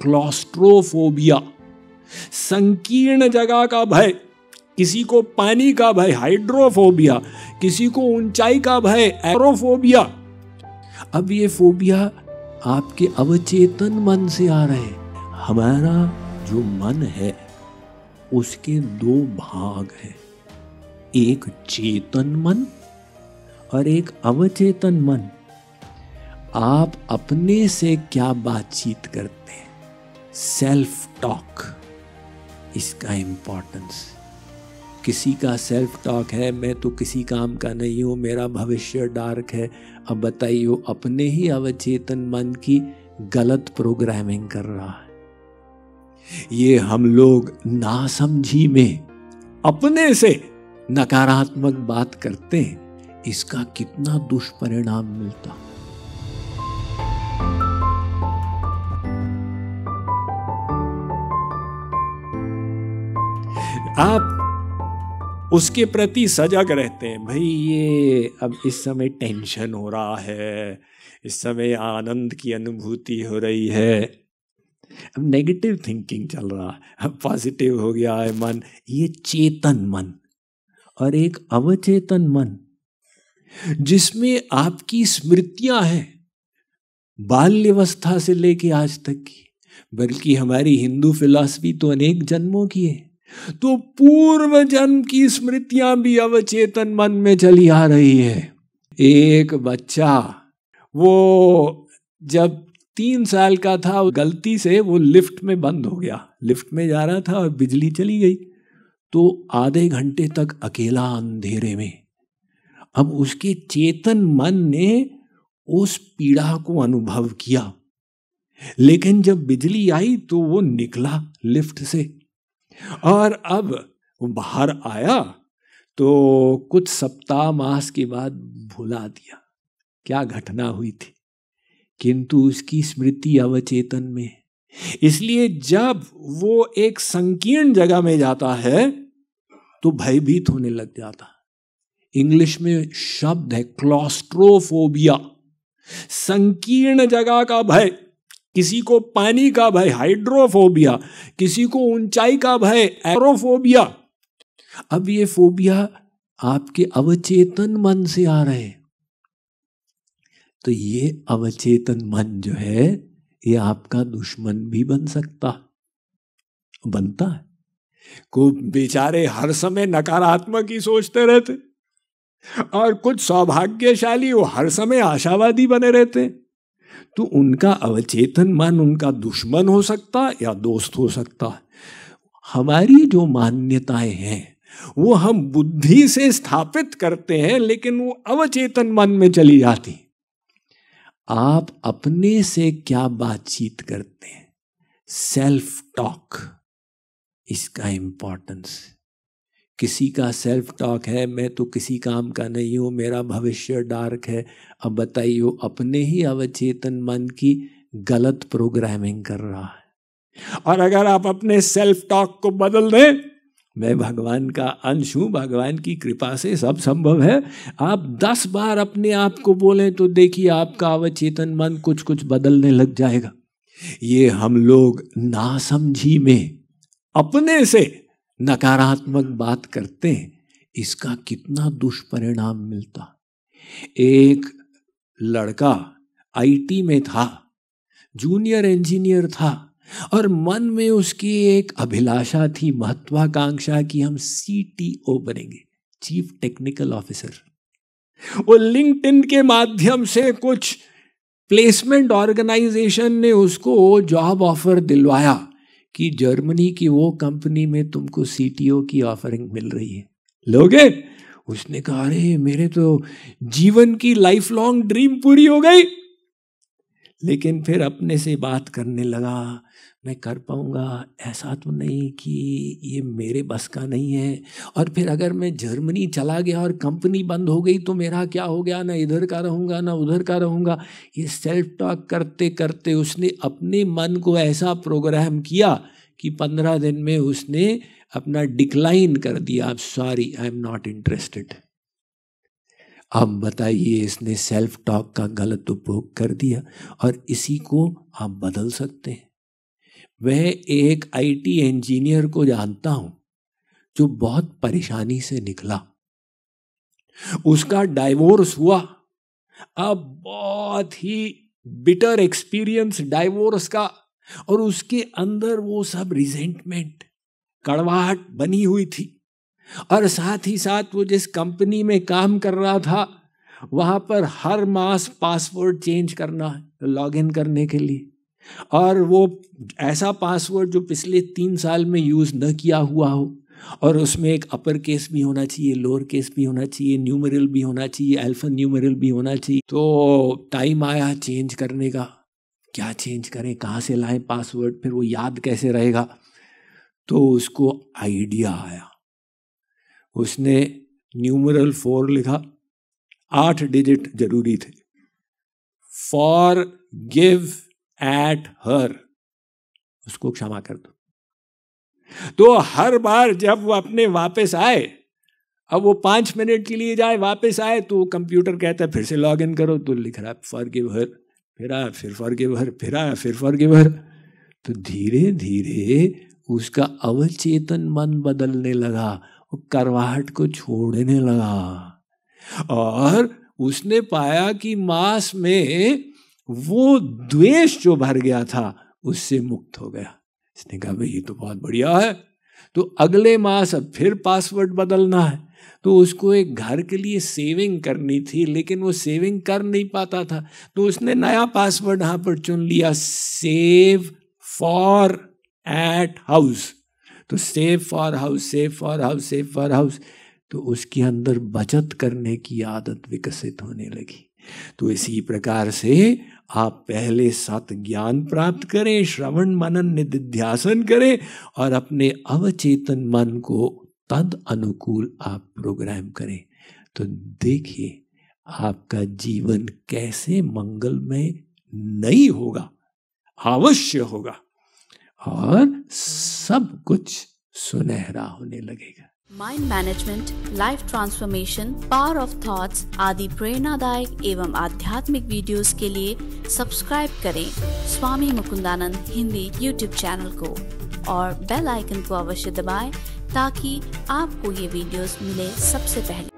Claustrophobia, संकीर्ण जगह का भय, किसी को पानी का भय हाइड्रोफोबिया, किसी को ऊंचाई का भय एरोफोबिया। अब ये फोबिया आपके अवचेतन मन से आ रहे हैं। हमारा जो मन है उसके दो भाग हैं, एक चेतन मन और एक अवचेतन मन। आप अपने से क्या बातचीत करते हैं, सेल्फ टॉक, इसका इंपॉर्टेंस। किसी का सेल्फ टॉक है, मैं तो किसी काम का नहीं हूं, मेरा भविष्य डार्क है। अब बताइए, वो अपने ही अवचेतन मन की गलत प्रोग्रामिंग कर रहा है। ये हम लोग नासमझी में अपने से नकारात्मक बात करते हैं, इसका कितना दुष्परिणाम मिलता। आप उसके प्रति सजग रहते हैं, भाई ये अब इस समय टेंशन हो रहा है, इस समय आनंद की अनुभूति हो रही है। अब नेगेटिव थिंकिंग चल रहा है, अब पॉजिटिव हो गया है मन। ये चेतन मन और एक अवचेतन मन जिसमें आपकी स्मृतियां हैं बाल्यावस्था से लेके आज तक की, बल्कि हमारी हिंदू फिलॉसफी तो अनेक जन्मों की है। तो पूर्व जन्म की स्मृतियां भी अवचेतन मन में चली आ रही है। एक बच्चा वो जब 3 साल का था, गलती से वो लिफ्ट में बंद हो गया, लिफ्ट में जा रहा था और बिजली चली गई, तो आधे घंटे तक अकेला अंधेरे में। अब उसके चेतन मन ने उस पीड़ा को अनुभव किया, लेकिन जब बिजली आई तो वो निकला लिफ्ट से और अब वो बाहर आया तो कुछ सप्ताह मास के बाद भुला दिया क्या घटना हुई थी, किंतु उसकी स्मृति अवचेतन में। इसलिए जब वो एक संकीर्ण जगह में जाता है तो भयभीत होने लग जाता। इंग्लिश में शब्द है क्लॉस्ट्रोफोबिया, संकीर्ण जगह का भय, किसी को पानी का भय हाइड्रोफोबिया, किसी को ऊंचाई का भय एरोफोबिया। अब ये फोबिया आपके अवचेतन मन से आ रहे हैं। तो ये अवचेतन मन जो है ये आपका दुश्मन भी बन सकता, बनता है। को बेचारे हर समय नकारात्मक ही सोचते रहते और कुछ सौभाग्यशाली वो हर समय आशावादी बने रहते, तो उनका अवचेतन मन उनका दुश्मन हो सकता या दोस्त हो सकता है। हमारी जो मान्यताएं हैं वो हम बुद्धि से स्थापित करते हैं, लेकिन वो अवचेतन मन में चली जाती। आप अपने से क्या बातचीत करते हैं, सेल्फ टॉक, इसका इंपॉर्टेंस। किसी का सेल्फ टॉक है, मैं तो किसी काम का नहीं हूं, मेरा भविष्य डार्क है। अब बताइए, वो अपने ही अवचेतन मन की गलत प्रोग्रामिंग कर रहा है। और अगर आप अपने सेल्फ टॉक को बदल दें, मैं भगवान का अंश हूं, भगवान की कृपा से सब संभव है। आप 10 बार अपने आप को बोलें तो देखिए आपका अवचेतन मन कुछ कुछ बदलने लग जाएगा। ये हम लोग नासमझी में अपने से नकारात्मक बात करते हैं, इसका कितना दुष्परिणाम मिलता। एक लड़का आईटी में था, जूनियर इंजीनियर था, और मन में उसकी एक अभिलाषा थी, महत्वाकांक्षा कि हम सीटीओ बनेंगे, चीफ टेक्निकल ऑफिसर। वो लिंक्डइन के माध्यम से कुछ प्लेसमेंट ऑर्गेनाइजेशन ने उसको जॉब ऑफर दिलवाया कि जर्मनी की वो कंपनी में तुमको सीटीओ की ऑफरिंग मिल रही है, लोगे? उसने कहा, अरे मेरे तो जीवन की लाइफ लॉन्ग ड्रीम पूरी हो गई। लेकिन फिर अपने से बात करने लगा, मैं कर पाऊंगा, ऐसा तो नहीं कि ये मेरे बस का नहीं है। और फिर अगर मैं जर्मनी चला गया और कंपनी बंद हो गई तो मेरा क्या हो गया, ना इधर का रहूँगा ना उधर का रहूँगा। ये सेल्फ टॉक करते करते उसने अपने मन को ऐसा प्रोग्राम किया कि 15 दिन में उसने अपना डिक्लाइन कर दिया, sorry I am not interested. अब बताइए, इसने सेल्फ टॉक का गलत उपयोग कर दिया, और इसी को आप बदल सकते हैं। वह एक आईटी इंजीनियर को जानता हूं जो बहुत परेशानी से निकला। उसका डाइवोर्स हुआ। अब बहुत ही बिटर एक्सपीरियंस डाइवोर्स का, और उसके अंदर वो सब रिजेंटमेंट, कड़वाहट बनी हुई थी। और साथ ही साथ वो जिस कंपनी में काम कर रहा था वहां पर हर मास पासवर्ड चेंज करना है लॉग इन करने के लिए, और वो ऐसा पासवर्ड जो पिछले 3 साल में यूज न किया हुआ हो, और उसमें एक अपर केस भी होना चाहिए, लोअर केस भी होना चाहिए, न्यूमेरल भी होना चाहिए, अल्फा न्यूमेरल भी होना चाहिए। तो टाइम आया चेंज करने का। क्या चेंज करें, कहाँ से लाएं पासवर्ड, फिर वो याद कैसे रहेगा। तो उसको आइडिया आया। उसने न्यूमेरल 4 लिखा, 8 डिजिट जरूरी थे, फॉर गिव एट हर, उसको क्षमा कर दो। तो हर बार जब वो अपने वापस आए, अब वो 5 मिनट के लिए जाए वापस आए, तो कंप्यूटर कहता है फिर से लॉग इन करो, तो लिख रहा है फॉर गिव हर, फिर आया फिर फॉर गिव हर, फिर आया फिर फॉर गिव हर। तो धीरे धीरे उसका अवचेतन मन बदलने लगा, वो करवाहट को छोड़ने लगा, और उसने पाया कि मास में वो द्वेष जो भर गया था उससे मुक्त हो गया। इसने कहा भाई ये तो बहुत बढ़िया है। तो अगले मास अब फिर पासवर्ड बदलना है। तो उसको एक घर के लिए सेविंग करनी थी, लेकिन वो सेविंग कर नहीं पाता था। तो उसने नया पासवर्ड यहाँ पर चुन लिया, सेव फॉर एट हाउस। तो save for house, save for house, save for house. तो उसके अंदर बचत करने की आदत विकसित होने लगी। तो इसी प्रकार से आप पहले सत ज्ञान प्राप्त करें, श्रवण मनन निधिध्यासन करें, और अपने अवचेतन मन को तद अनुकूल आप प्रोग्राम करें। तो देखिए आपका जीवन कैसे मंगलमय नहीं होगा, अवश्य होगा, और सब कुछ सुनहरा होने लगेगा। Mind management, life transformation, power of thoughts आदि प्रेरणादायक एवं आध्यात्मिक वीडियोस के लिए सब्सक्राइब करें स्वामी मुकुंदानंद हिंदी यूट्यूब चैनल को, और बेल आइकन को अवश्य दबाएं ताकि आपको ये वीडियोस मिले सबसे पहले।